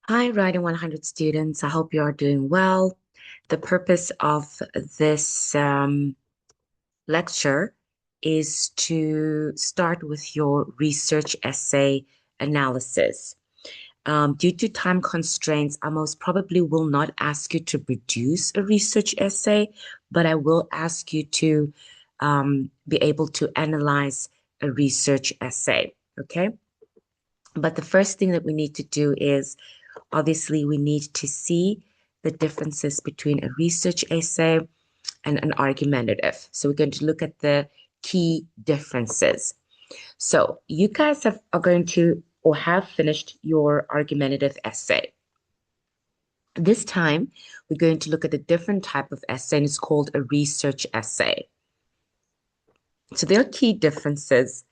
Hi, Writing 100 students. I hope you are doing well. The purpose of this lecture is to start with your research essay analysis. Due to time constraints, I most probably will not ask you to produce a research essay, but I will ask you to be able to analyze a research essay. Okay. But the first thing that we need to do is obviously we need to see the differences between a research essay and an argumentative. So we're going to look at the key differences. So you guys are going to or have finished your argumentative essay. This time, we're going to look at a different type of essay, and it's called a research essay. So there are key differences.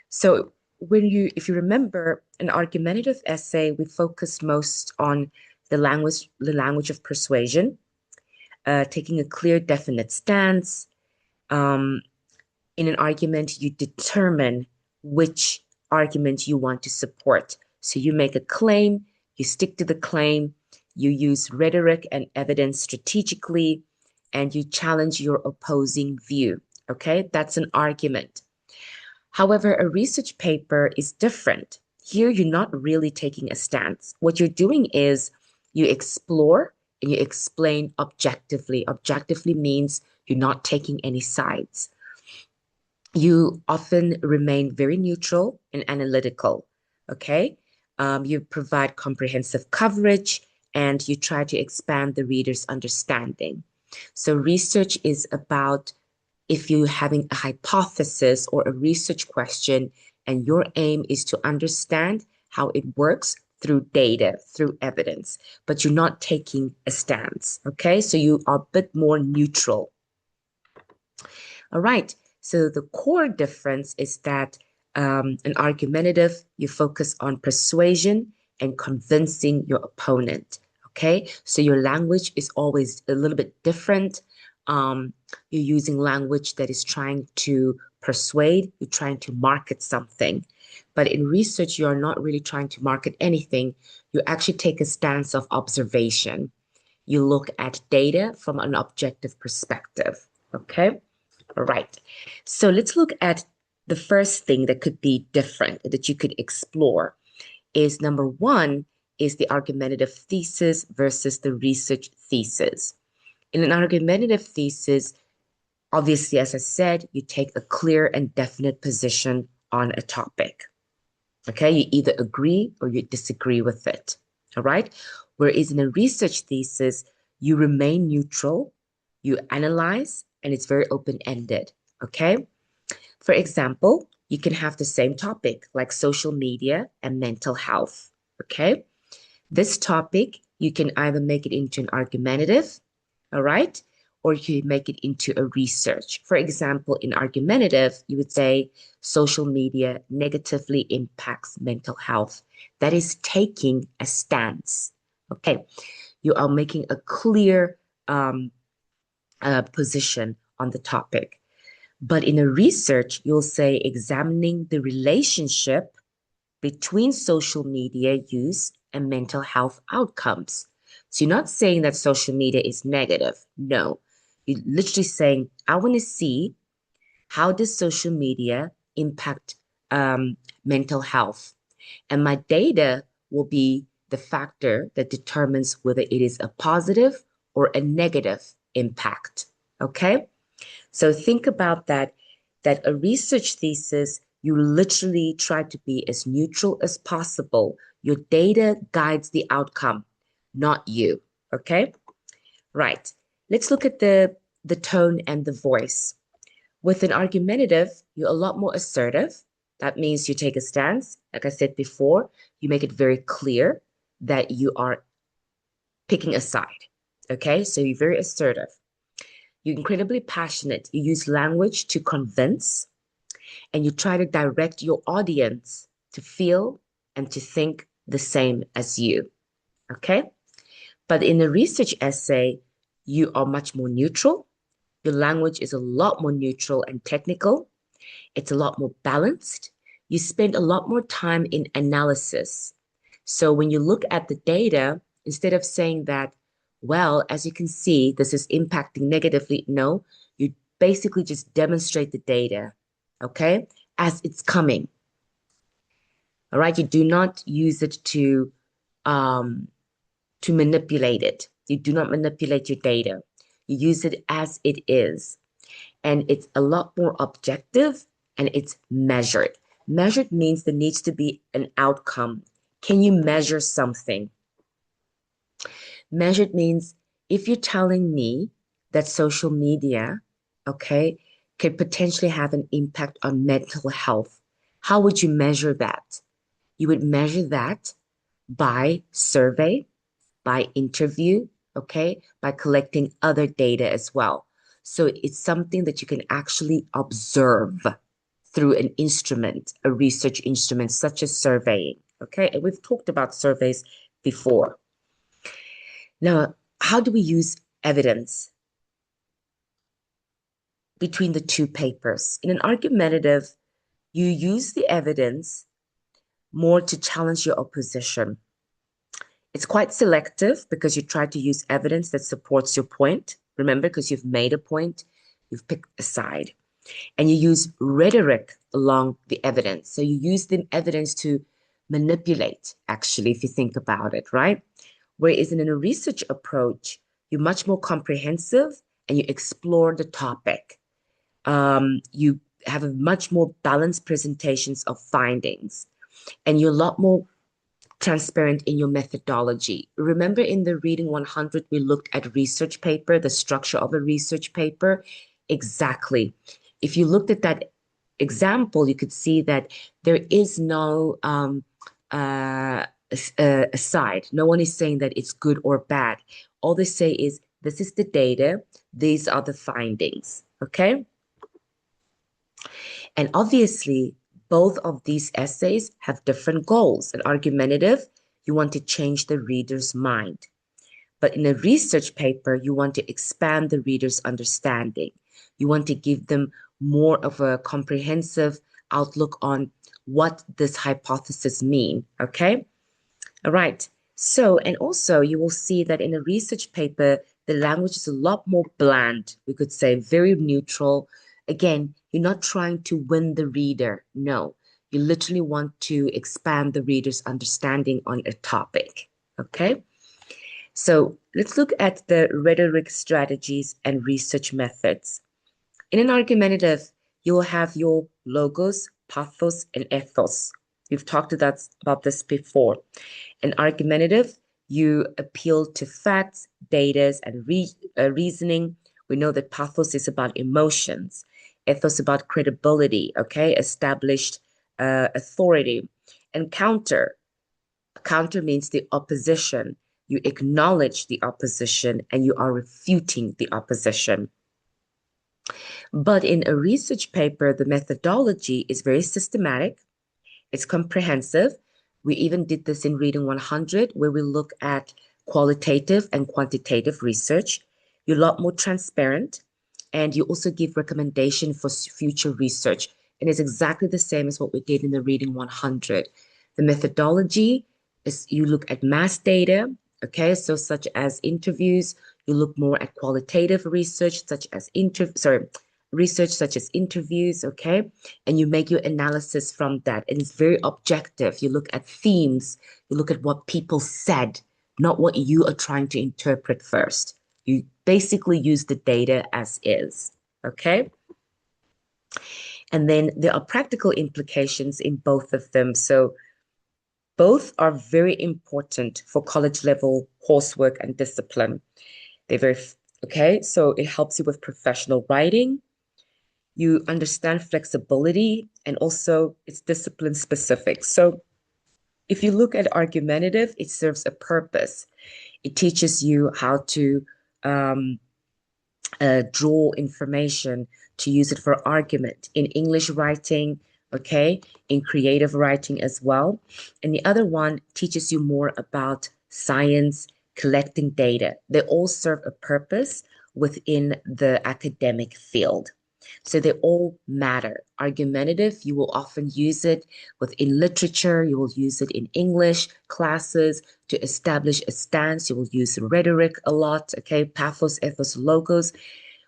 So if you remember an argumentative essay, we focused most on the language of persuasion, taking a clear, definite stance. Um, in an argument, you determine which argument you want to support. So you make a claim, you stick to the claim, you use rhetoric and evidence strategically, and you challenge your opposing view. Okay, that's an argument. However, a research paper is different. Here, you're not really taking a stance. What you're doing is you explore and you explain objectively. Objectively means you're not taking any sides. You often remain very neutral and analytical. Okay. You provide comprehensive coverage and you try to expand the reader's understanding. So, research is about if you're having a hypothesis or a research question, and your aim is to understand how it works through data, through evidence, but you're not taking a stance. Okay. So, you are a bit more neutral. All right. So the core difference is that an argumentative, you focus on persuasion and convincing your opponent. Okay. So your language is always a little bit different. You're using language that is trying to persuade, you're trying to market something. But in research, you're not really trying to market anything. You actually take a stance of observation. You look at data from an objective perspective. Okay. All right. So let's look at the first thing that could be different that you could explore is number one is the argumentative thesis versus the research thesis. In an argumentative thesis, obviously, as I said, you take a clear and definite position on a topic. Okay, you either agree or you disagree with it. All right. Whereas in a research thesis, you remain neutral, you analyze, and it's very open-ended. Okay. For example, you can have the same topic like social media and mental health. Okay. This topic, you can either make it into an argumentative, all right, or you can make it into a research. For example, in argumentative, you would say social media negatively impacts mental health. That is taking a stance. Okay. You are making a clear position on the topic. But in a research, you'll say examining the relationship between social media use and mental health outcomes. So you're not saying that social media is negative. No, you're literally saying, I want to see how does social media impact mental health? And my data will be the factor that determines whether it is a positive or a negative impact. Okay? So think about that a research thesis, you literally try to be as neutral as possible. Your data guides the outcome, not you. Okay? Right. Let's look at the tone and the voice. With an argumentative, you're a lot more assertive. That means you take a stance. Like I said before, you make it very clear that you are picking a side. Okay? So you're very assertive. You're incredibly passionate. You use language to convince, and you try to direct your audience to feel and to think the same as you. Okay? But in a research essay, you are much more neutral. Your language is a lot more neutral and technical. It's a lot more balanced. You spend a lot more time in analysis. So when you look at the data, instead of saying that, well, as you can see, this is impacting negatively, no, you basically just demonstrate the data, okay, as it's coming. All right, you do not use it um, to manipulate it. You do not manipulate your data. You use it as it is. And it's a lot more objective and it's measured. Measured means there needs to be an outcome. Can you measure something? Measured means if you're telling me that social media, okay, could potentially have an impact on mental health, how would you measure that? You would measure that by survey, by interview, okay, by collecting other data as well. So it's something that you can actually observe through an instrument, a research instrument such as surveying, okay? And we've talked about surveys before. Now, how do we use evidence between the two papers? In an argumentative, you use the evidence more to challenge your opposition. It's quite selective because you try to use evidence that supports your point. Remember, because you've made a point, you've picked a side. And you use rhetoric along the evidence. So you use the evidence to manipulate, actually, if you think about it, right? Whereas in a research approach, you're much more comprehensive and you explore the topic. You have a much more balanced presentations of findings, and you're a lot more transparent in your methodology. Remember in the Reading 100, we looked at research paper, the structure of a research paper. Exactly. If you looked at that example, you could see that there is no aside. No one is saying that it's good or bad. All they say is, this is the data, these are the findings. Okay? And obviously, both of these essays have different goals. An argumentative, you want to change the reader's mind. But in a research paper, you want to expand the reader's understanding. You want to give them more of a comprehensive outlook on what this hypothesis mean, okay? All right. So, and also you will see that in a research paper, the language is a lot more bland. We could say very neutral. Again, you're not trying to win the reader. No, you literally want to expand the reader's understanding on a topic. Okay. So let's look at the rhetoric strategies and research methods. In an argumentative, you will have your logos, pathos, and ethos. We've talked about this before. In argumentative, you appeal to facts, data, and reasoning. We know that pathos is about emotions, ethos about credibility, okay, established authority. And counter means the opposition. You acknowledge the opposition and you are refuting the opposition. But in a research paper, the methodology is very systematic. It's comprehensive. We even did this in Reading 100, where we look at qualitative and quantitative research. You're a lot more transparent, and you also give recommendation for future research. And it's exactly the same as what we did in the Reading 100. The methodology is you look at mass data, okay, so such as interviews. You look more at qualitative research, such as research such as interviews, okay? And you make your analysis from that. And it's very objective. You look at themes, you look at what people said, not what you are trying to interpret first. You basically use the data as is, okay? And then there are practical implications in both of them. So both are very important for college level coursework and discipline. They're very, okay? So it helps you with professional writing. You understand flexibility, and also it's discipline specific. So if you look at argumentative, it serves a purpose. It teaches you how to draw information, to use it for argument in English writing, okay, in creative writing as well. And the other one teaches you more about science, collecting data. They all serve a purpose within the academic field. So they all matter. Argumentative, you will often use it within literature. You will use it in English classes to establish a stance. You will use rhetoric a lot, okay? Pathos, ethos, logos.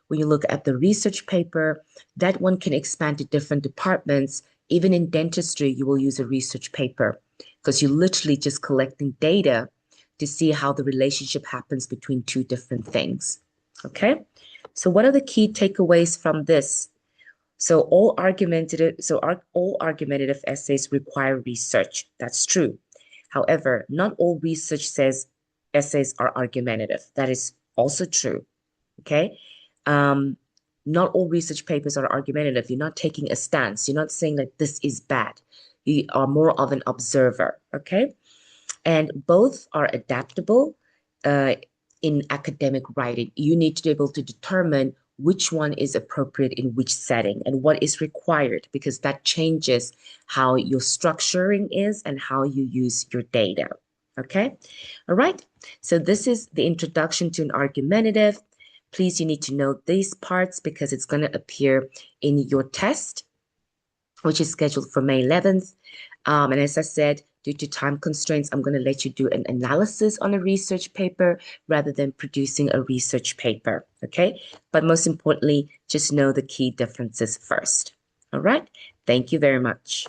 When you look at the research paper, that one can expand to different departments. Even in dentistry, you will use a research paper because you're literally just collecting data to see how the relationship happens between two different things. Okay? So what are the key takeaways from this? So all argumentative essays require research. That's true. However, not all research says essays are argumentative. That is also true. Okay. Um, Not all research papers are argumentative. You're not taking a stance. You're not saying that this is bad. You are more of an observer. Okay. And both are adaptable uh, in academic writing. You need to be able to determine which one is appropriate in which setting and what is required, because that changes how your structuring is and how you use your data. Okay. All right. So this is the introduction to an argumentative. Please, you need to know these parts because it's going to appear in your test, which is scheduled for May 11th. And as I said, due to time constraints, I'm going to let you do an analysis on a research paper rather than producing a research paper, okay? But most importantly, just know the key differences first, all right? Thank you very much.